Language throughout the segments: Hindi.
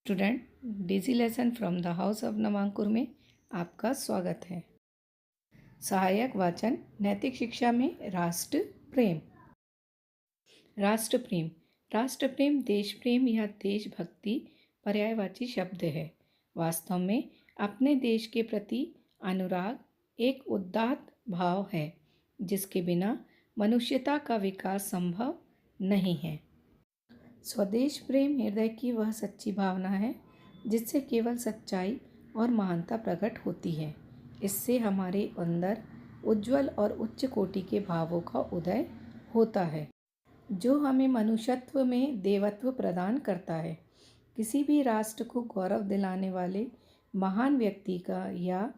Student, Daisy lesson from the house of Navankur में आपका स्वागत है। सहायक वाचन नैतिक शिक्षा में राष्ट्र प्रेम। राष्ट्र प्रेम राष्ट्र प्रेम देश प्रेम या देशभक्ति पर्यायवाची शब्द है। वास्तव में अपने देश के प्रति अनुराग एक उदात्त भाव है जिसके बिना मनुष्यता का विकास संभव नहीं है। स्वदेश प्रेम हृदय की वह सच्ची भावना है जिससे केवल सच्चाई और महानता प्रकट होती है। इससे हमारे अंदर उज्जवल और उच्च कोटि के भावों का उदय होता है जो हमें मनुष्यत्व में देवत्व प्रदान करता है। किसी भी राष्ट्र को गौरव दिलाने वाले महान व्यक्ति का या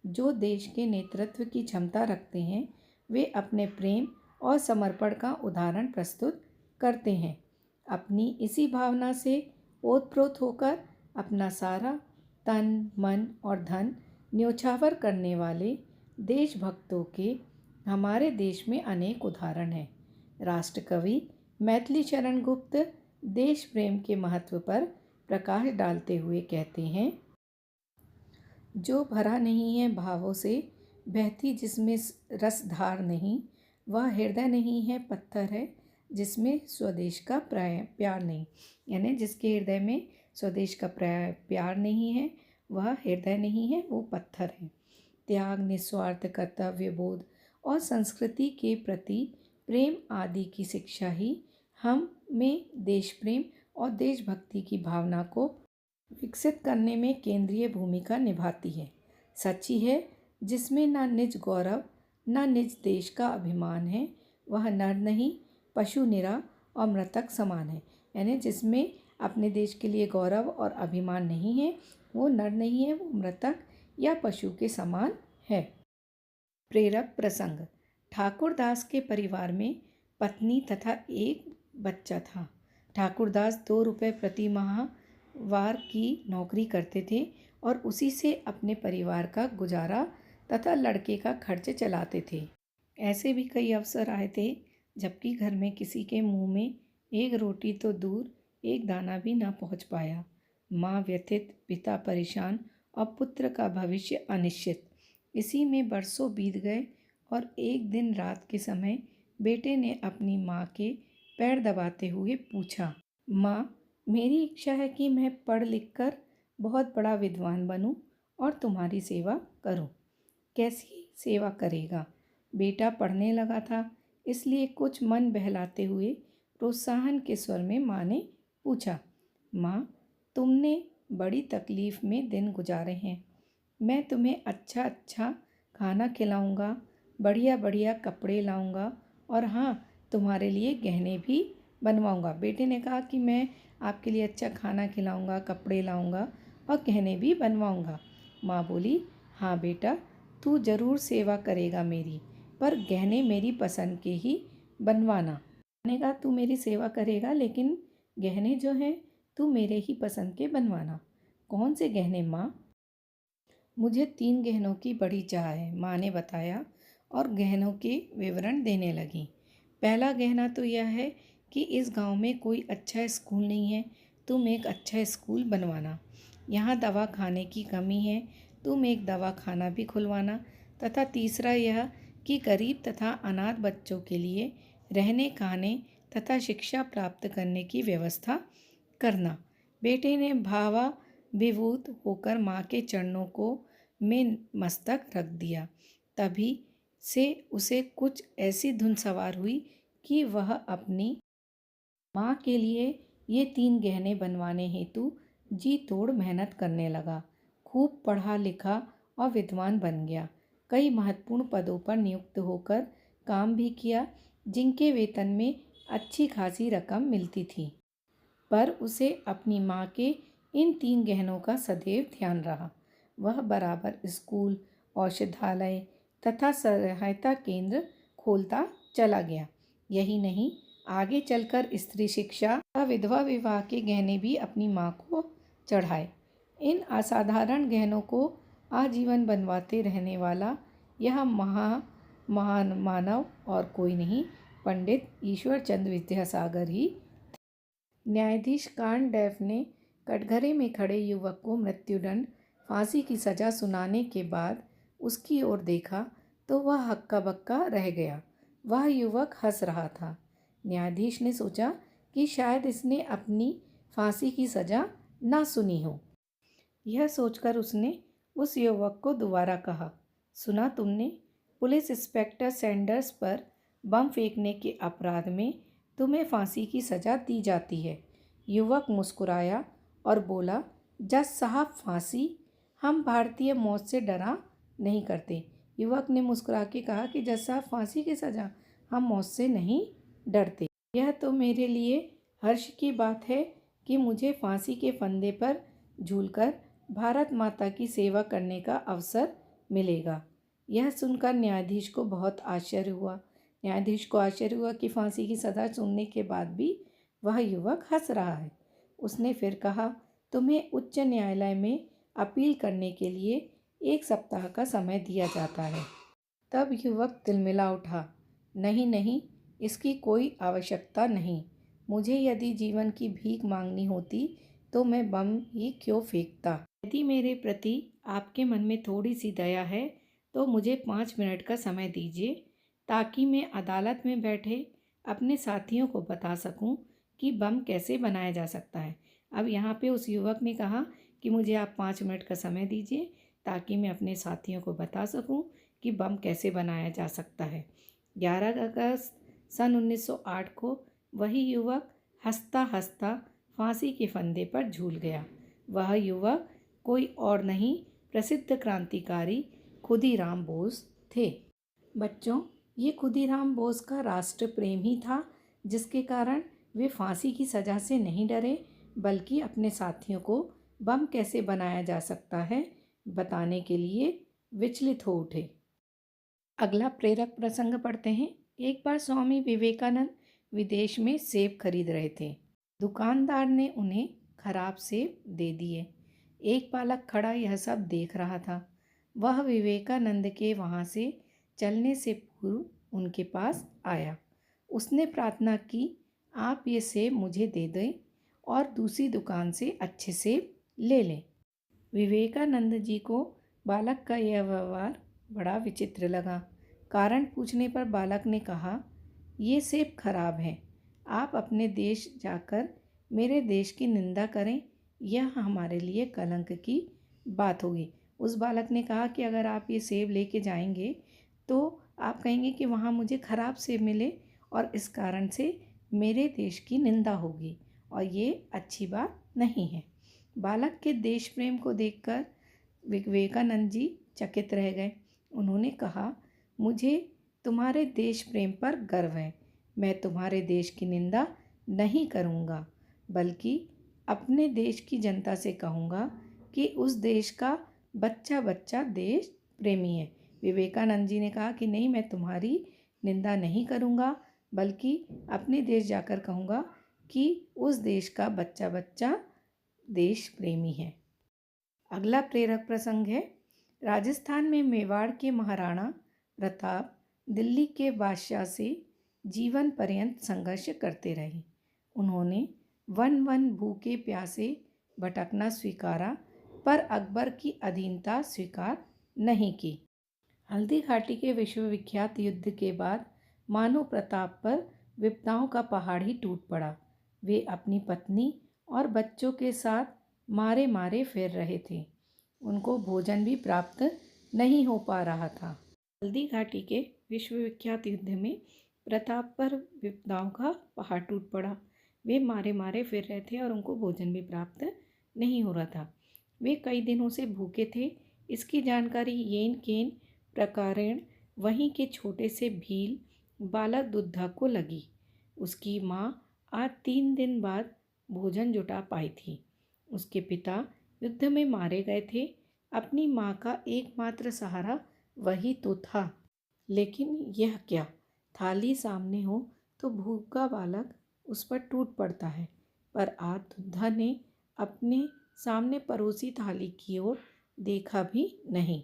जो देश के नेतृत्व की क्षमता रखते हैं वे अपने प्रेम और समर्पण का उदाहरण प्रस्तुत करते हैं। अपनी इसी भावना से ओतप्रोत होकर अपना सारा तन मन और धन न्योछावर करने वाले देशभक्तों के हमारे देश में अनेक उदाहरण हैं। राष्ट्रकवि मैथिली शरण गुप्त देश प्रेम के महत्व पर प्रकाश डालते हुए कहते हैं, जो भरा नहीं है भावों से, बहती जिसमें रसधार नहीं, वह हृदय नहीं है पत्थर है जिसमें स्वदेश का प्यार नहीं। यानी जिसके हृदय में स्वदेश का प्यार नहीं है वह हृदय नहीं है, वो पत्थर है। त्याग, निस्वार्थ कर्तव्य बोध और संस्कृति के प्रति प्रेम आदि की शिक्षा ही हम में देश प्रेम और देशभक्ति की भावना को विकसित करने में केंद्रीय भूमिका निभाती है। सच्ची है जिसमें न निज गौरव न निज देश का अभिमान है, वह नर नहीं पशु निरा और मृतक समान है। यानी जिसमें अपने देश के लिए गौरव और अभिमान नहीं है वो नर नहीं है, वो मृतक या पशु के समान है। प्रेरक प्रसंग। ठाकुरदास के परिवार में पत्नी तथा एक बच्चा था। ठाकुरदास 2 रुपये प्रति माहवार की नौकरी करते थे और उसी से अपने परिवार का गुजारा तथा लड़के का खर्च चलाते थे। ऐसे भी कई अवसर आए थे जबकि घर में किसी के मुंह में एक रोटी तो दूर एक दाना भी ना पहुंच पाया। माँ व्यथित, पिता परेशान और पुत्र का भविष्य अनिश्चित। इसी में बरसों बीत गए और एक दिन रात के समय बेटे ने अपनी माँ के पैर दबाते हुए पूछा, माँ, मेरी इच्छा है कि मैं पढ़ लिख कर बहुत बड़ा विद्वान बनूं और तुम्हारी सेवा करूं। कैसी सेवा करेगा? बेटा पढ़ने लगा था, इसलिए कुछ मन बहलाते हुए प्रोत्साहन के स्वर में माँ ने पूछा, माँ, तुमने बड़ी तकलीफ़ में दिन गुजारे हैं, मैं तुम्हें अच्छा अच्छा खाना खिलाऊंगा, बढ़िया बढ़िया कपड़े लाऊंगा और हाँ, तुम्हारे लिए गहने भी बनवाऊंगा। बेटे ने कहा कि मैं आपके लिए अच्छा खाना खिलाऊंगा, कपड़े लाऊंगा और गहने भी बनवाऊंगा। माँ बोली, हाँ बेटा, तू ज़रूर सेवा करेगा मेरी, पर गहने मेरी पसंद के ही बनवाना। मैंने कहा तू मेरी सेवा करेगा लेकिन गहने जो हैं तू मेरे ही पसंद के बनवाना। कौन से गहने माँ? मुझे 3 गहनों की बड़ी चाह है, माँ ने बताया और गहनों के विवरण देने लगी। पहला गहना तो यह है कि इस गांव में कोई अच्छा स्कूल नहीं है, तुम एक अच्छा स्कूल बनवाना। यहाँ दवा खाने की कमी है, तुम एक दवा खाना भी खुलवाना। तथा तीसरा यह कि गरीब तथा अनाथ बच्चों के लिए रहने खाने तथा शिक्षा प्राप्त करने की व्यवस्था करना। बेटे ने भावाभिभूत होकर माँ के चरणों को में मस्तक रख दिया। तभी से उसे कुछ ऐसी धुन सवार हुई कि वह अपनी माँ के लिए ये 3 गहने बनवाने हेतु जी तोड़ मेहनत करने लगा। खूब पढ़ा लिखा और विद्वान बन गया। कई महत्वपूर्ण पदों पर नियुक्त होकर काम भी किया जिनके वेतन में अच्छी खासी रकम मिलती थी। पर उसे अपनी माँ के इन 3 गहनों का सदैव ध्यान रहा। वह बराबर स्कूल, औषधालय तथा सहायता केंद्र खोलता चला गया। यही नहीं, आगे चलकर स्त्री शिक्षा व विधवा विवाह के गहने भी अपनी माँ को चढ़ाए। इन असाधारण गहनों को आजीवन बनवाते रहने वाला यह महान मानव और कोई नहीं, पंडित ईश्वर चंद्र विद्यासागर ही। न्यायाधीश कार्न डैफ ने कटघरे में खड़े युवक को मृत्युदंड फांसी की सज़ा सुनाने के बाद उसकी ओर देखा तो वह हक्का बक्का रह गया। वह युवक हंस रहा था। न्यायाधीश ने सोचा कि शायद इसने अपनी फांसी की सज़ा ना सुनी हो। यह सोचकर उसने उस युवक को दोबारा कहा, सुना तुमने? पुलिस इंस्पेक्टर सैंडर्स पर बम फेंकने के अपराध में तुम्हें फांसी की सज़ा दी जाती है। युवक मुस्कुराया और बोला, जज साहब, फांसी? हम भारतीय मौत से डरा नहीं करते। युवक ने मुस्कुरा के कहा कि जज साहब, फांसी की सज़ा? हम मौत से नहीं डरते। यह तो मेरे लिए हर्ष की बात है कि मुझे फांसी के फंदे पर झूलकर भारत माता की सेवा करने का अवसर मिलेगा। यह सुनकर न्यायाधीश को बहुत आश्चर्य हुआ। न्यायाधीश को आश्चर्य हुआ कि फांसी की सज़ा सुनने के बाद भी वह युवक हंस रहा है। उसने फिर कहा, तुम्हें उच्च न्यायालय में अपील करने के लिए 1 सप्ताह का समय दिया जाता है। तब युवक तिलमिला उठा, नहीं नहीं, इसकी कोई आवश्यकता नहीं। मुझे यदि जीवन की भीख मांगनी होती तो मैं बम ही क्यों फेंकता। यदि मेरे प्रति आपके मन में थोड़ी सी दया है तो मुझे 5 मिनट का समय दीजिए, ताकि मैं अदालत में बैठे अपने साथियों को बता सकूं कि बम कैसे बनाया जा सकता है। अब यहाँ पे उस युवक ने कहा कि मुझे आप 5 मिनट का समय दीजिए, ताकि मैं अपने साथियों को बता सकूं कि बम कैसे बनाया जा सकता है। 11 अगस्त सन 1908 को वही युवक हंसता हंसता फांसी के फंदे पर झूल गया। वह युवक कोई और नहीं, प्रसिद्ध क्रांतिकारी खुदीराम बोस थे। बच्चों, ये खुदीराम बोस का राष्ट्र प्रेम ही था जिसके कारण वे फांसी की सज़ा से नहीं डरे, बल्कि अपने साथियों को बम कैसे बनाया जा सकता है बताने के लिए विचलित हो उठे। अगला प्रेरक प्रसंग पढ़ते हैं। एक बार स्वामी विवेकानंद विदेश में सेब खरीद रहे थे। दुकानदार ने उन्हें खराब सेब दे दिए। एक बालक खड़ा यह सब देख रहा था। वह विवेकानंद के वहाँ से चलने से पूर्व उनके पास आया। उसने प्रार्थना की, आप ये सेब मुझे दे दें और दूसरी दुकान से अच्छे सेब ले लें। विवेकानंद जी को बालक का यह व्यवहार बड़ा विचित्र लगा। कारण पूछने पर बालक ने कहा, ये सेब खराब हैं। आप अपने देश जाकर मेरे देश की निंदा करें, यह हमारे लिए कलंक की बात होगी। उस बालक ने कहा कि अगर आप ये सेब लेके जाएंगे तो आप कहेंगे कि वहाँ मुझे खराब सेब मिले और इस कारण से मेरे देश की निंदा होगी, और ये अच्छी बात नहीं है। बालक के देश प्रेम को देखकर विवेकानंद जी चकित रह गए। उन्होंने कहा, मुझे तुम्हारे देश प्रेम पर गर्व है। मैं तुम्हारे देश की निंदा नहीं करूँगा, बल्कि अपने देश की जनता से कहूँगा कि उस देश का बच्चा बच्चा देश प्रेमी है। विवेकानंद जी ने कहा कि नहीं, मैं तुम्हारी निंदा नहीं करूँगा, बल्कि अपने देश जाकर कहूँगा कि उस देश का बच्चा बच्चा देश प्रेमी है। अगला प्रेरक प्रसंग है। राजस्थान में मेवाड़ के महाराणा प्रताप दिल्ली के बादशाह से जीवन पर्यंत संघर्ष करते रहे। उन्होंने वन वन भूखे प्यासे भटकना स्वीकारा, पर अकबर की अधीनता स्वीकार नहीं की। हल्दी घाटी के विश्वविख्यात युद्ध के बाद मानो प्रताप पर विपदाओं का पहाड़ ही टूट पड़ा। वे अपनी पत्नी और बच्चों के साथ मारे मारे फिर रहे थे। उनको भोजन भी प्राप्त नहीं हो पा रहा था। हल्दी घाटी के विश्वविख्यात युद्ध में प्रताप पर विपदाओं का पहाड़ टूट पड़ा। वे मारे मारे फिर रहे थे और उनको भोजन भी प्राप्त नहीं हो रहा था। वे कई दिनों से भूखे थे। इसकी जानकारी येन केन प्रकारेण वहीं के छोटे से भील बालक दुद्धा को लगी। उसकी माँ आज 3 दिन बाद भोजन जुटा पाई थी। उसके पिता युद्ध में मारे गए थे। अपनी माँ का एकमात्र सहारा वही तो था। लेकिन यह क्या, थाली सामने हो तो भूखा बालक उस पर टूट पड़ता है। पर आज दुद्धा ने अपने सामने परोसी थाली की ओर देखा भी नहीं।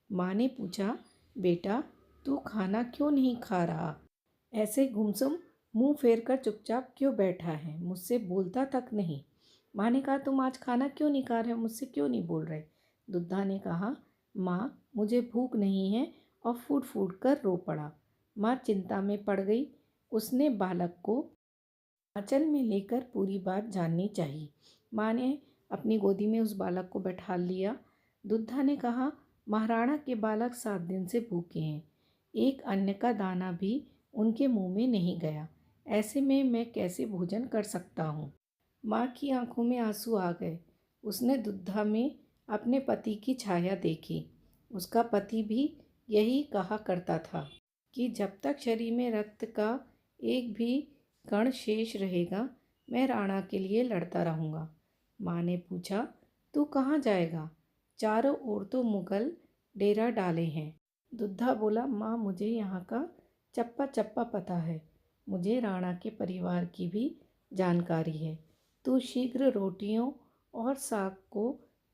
माँ ने पूछा, बेटा तू खाना क्यों नहीं खा रहा? ऐसे गुमसुम मुंह फेर कर चुपचाप क्यों बैठा है? मुझसे बोलता तक नहीं। माँ ने कहा, तुम आज खाना क्यों नहीं खा रहे हो, मुझसे क्यों नहीं बोल रहे। दुद्धा ने कहा, माँ मुझे भूख नहीं है, और फूट फूट कर रो पड़ा। माँ चिंता में पड़ गई। उसने बालक को आंचल में लेकर पूरी बात जाननी चाहिए। माँ ने अपनी गोदी में उस बालक को बैठा लिया। दुद्धा ने कहा, महाराणा के बालक 7 दिन से भूखे हैं, एक अन्न का दाना भी उनके मुंह में नहीं गया, ऐसे में मैं कैसे भोजन कर सकता हूँ। माँ की आंखों में आंसू आ गए। उसने दुद्धा में अपने पति की छाया देखी। उसका पति भी यही कहा करता था कि जब तक शरीर में रक्त का एक भी कण शेष रहेगा, मैं राणा के लिए लड़ता रहूँगा। माँ ने पूछा, तू कहाँ जाएगा? चारों ओर तो मुगल डेरा डाले हैं। दुद्धा बोला, माँ मुझे यहाँ का चप्पा चप्पा पता है, मुझे राणा के परिवार की भी जानकारी है। तू शीघ्र रोटियों और साग को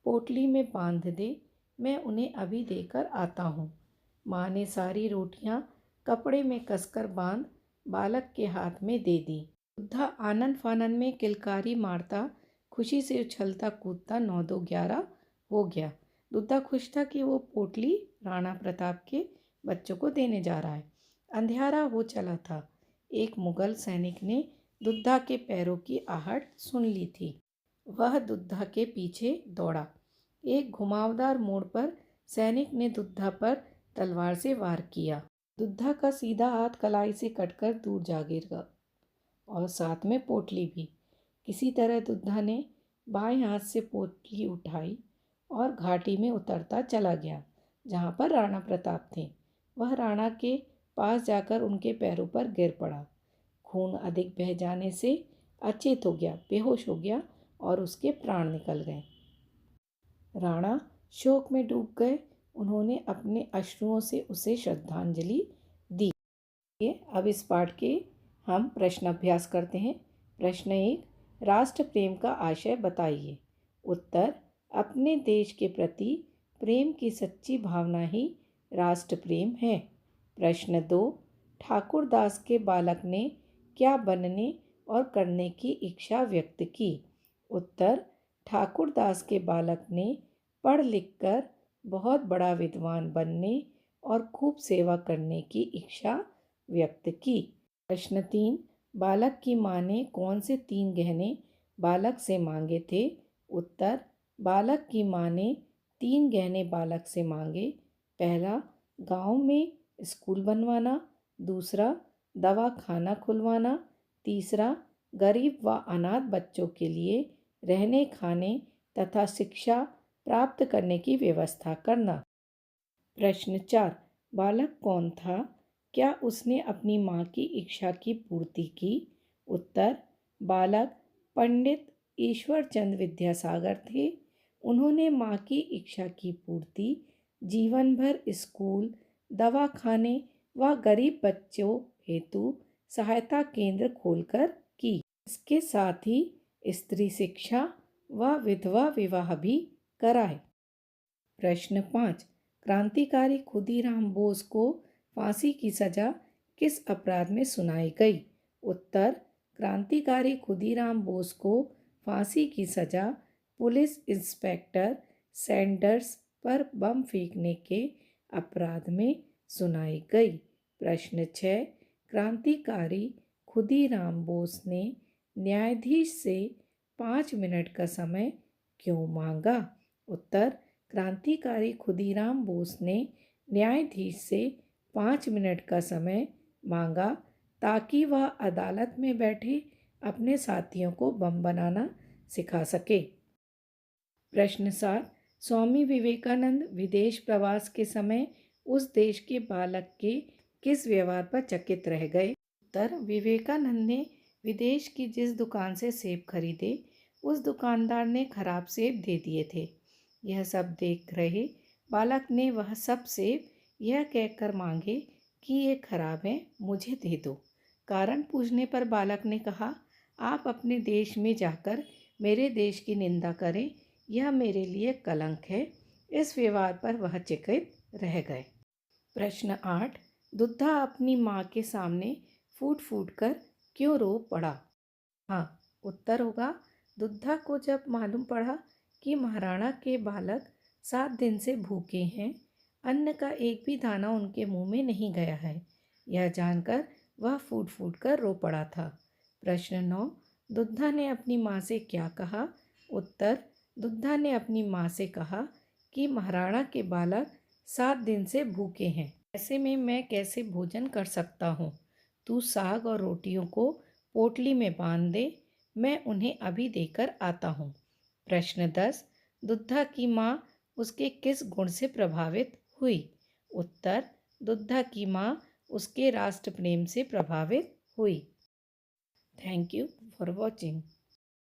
पोटली में बांध दे, मैं उन्हें अभी देकर आता हूँ। माँ ने सारी रोटियाँ कपड़े में कसकर बांध बालक के हाथ में दे दी। बुद्धा आनंद फानंद में किलकारी मारता, खुशी से उछलता कूदता 9-2-11 हो गया। दुद्धा खुश था कि वो पोटली राणा प्रताप के बच्चों को देने जा रहा है। अंधियारा हो चला था। एक मुगल सैनिक ने दुद्धा के पैरों की आहट सुन ली थी। वह दुद्धा के पीछे दौड़ा। एक घुमावदार मोड़ पर सैनिक ने दुद्धा पर तलवार से वार किया। दुद्धा का सीधा हाथ कलाई से कटकर दूर जा गिरा, और साथ में पोटली भी। किसी तरह दुद्धा ने बाएं हाथ से पोटली उठाई और घाटी में उतरता चला गया जहाँ पर राणा प्रताप थे। वह राणा के पास जाकर उनके पैरों पर गिर पड़ा। खून अधिक बह जाने से अचेत हो गया, बेहोश हो गया और उसके प्राण निकल गए। राणा शोक में डूब गए। उन्होंने अपने अश्रुओं से उसे श्रद्धांजलि दी। अब इस पाठ के हम प्रश्न अभ्यास करते हैं। प्रश्न 1, राष्ट्र प्रेम का आशय बताइए। उत्तर, अपने देश के प्रति प्रेम की सच्ची भावना ही राष्ट्र प्रेम है। प्रश्न 2, ठाकुर दास के बालक ने क्या बनने और करने की इच्छा व्यक्त की। उत्तर, ठाकुर दास के बालक ने पढ़ लिख कर बहुत बड़ा विद्वान बनने और खूब सेवा करने की इच्छा व्यक्त की। प्रश्न 3, बालक की माँ ने कौन से 3 गहने बालक से मांगे थे। उत्तर, बालक की माँ ने 3 गहने बालक से मांगे। पहला, गांव में स्कूल बनवाना। दूसरा, दवा खाना खुलवाना। तीसरा, गरीब व अनाथ बच्चों के लिए रहने खाने तथा शिक्षा प्राप्त करने की व्यवस्था करना। प्रश्न 4, बालक कौन था? क्या उसने अपनी माँ की इच्छा की पूर्ति की। उत्तर, बालक पंडित ईश्वरचंद विद्यासागर थे। उन्होंने माँ की इच्छा की पूर्ति जीवन भर स्कूल, दवाखाने व गरीब बच्चों हेतु सहायता केंद्र खोलकर की। इसके साथ ही स्त्री शिक्षा व विधवा विवाह भी कराए। प्रश्न 5, क्रांतिकारी खुदीराम बोस को फांसी की सजा किस अपराध में सुनाई गई। उत्तर, क्रांतिकारी खुदीराम बोस को फांसी की सजा पुलिस इंस्पेक्टर सैंडर्स पर बम फेंकने के अपराध में सुनाई गई। प्रश्न 6, क्रांतिकारी खुदीराम बोस ने न्यायाधीश से 5 मिनट का समय क्यों मांगा। उत्तर, क्रांतिकारी खुदीराम बोस ने न्यायाधीश से 5 मिनट का समय मांगा ताकि वह अदालत में बैठे अपने साथियों को बम बनाना सिखा सके। प्रश्न 7, स्वामी विवेकानंद विदेश प्रवास के समय उस देश के बालक के किस व्यवहार पर चकित रह गए। उत्तर, विवेकानंद ने विदेश की जिस दुकान से सेब खरीदे, उस दुकानदार ने खराब सेब दे दिए थे। यह सब देख रहे बालक ने वह सब सेब यह कहकर मांगे कि ये खराब है, मुझे दे दो। कारण पूछने पर बालक ने कहा, आप अपने देश में जाकर मेरे देश की निंदा करें, यह मेरे लिए कलंक है। इस व्यवहार पर वह चकित रह गए। प्रश्न 8, दुद्धा अपनी माँ के सामने फूट फूट कर क्यों रो पड़ा। हाँ, उत्तर होगा दुद्धा को जब मालूम पड़ा कि महाराणा के बालक 7 दिन से भूखे हैं, अन्न का एक भी दाना उनके मुंह में नहीं गया है, यह जानकर वह फूट फूट कर रो पड़ा था। प्रश्न 9। दुद्धा ने अपनी माँ से क्या कहा? उत्तर। दुद्धा ने अपनी माँ से कहा कि महाराणा के बालक 7 दिन से भूखे हैं, ऐसे में मैं कैसे भोजन कर सकता हूँ। तू साग और रोटियों को पोटली में बांध दे, मैं उन्हें अभी देकर आता हूँ। प्रश्न 10। दुद्धा की माँ उसके किस गुण से प्रभावित हुई? उत्तर। दुद्धा की माँ उसके राष्ट्र प्रेम से प्रभावित हुई। Thank you for watching.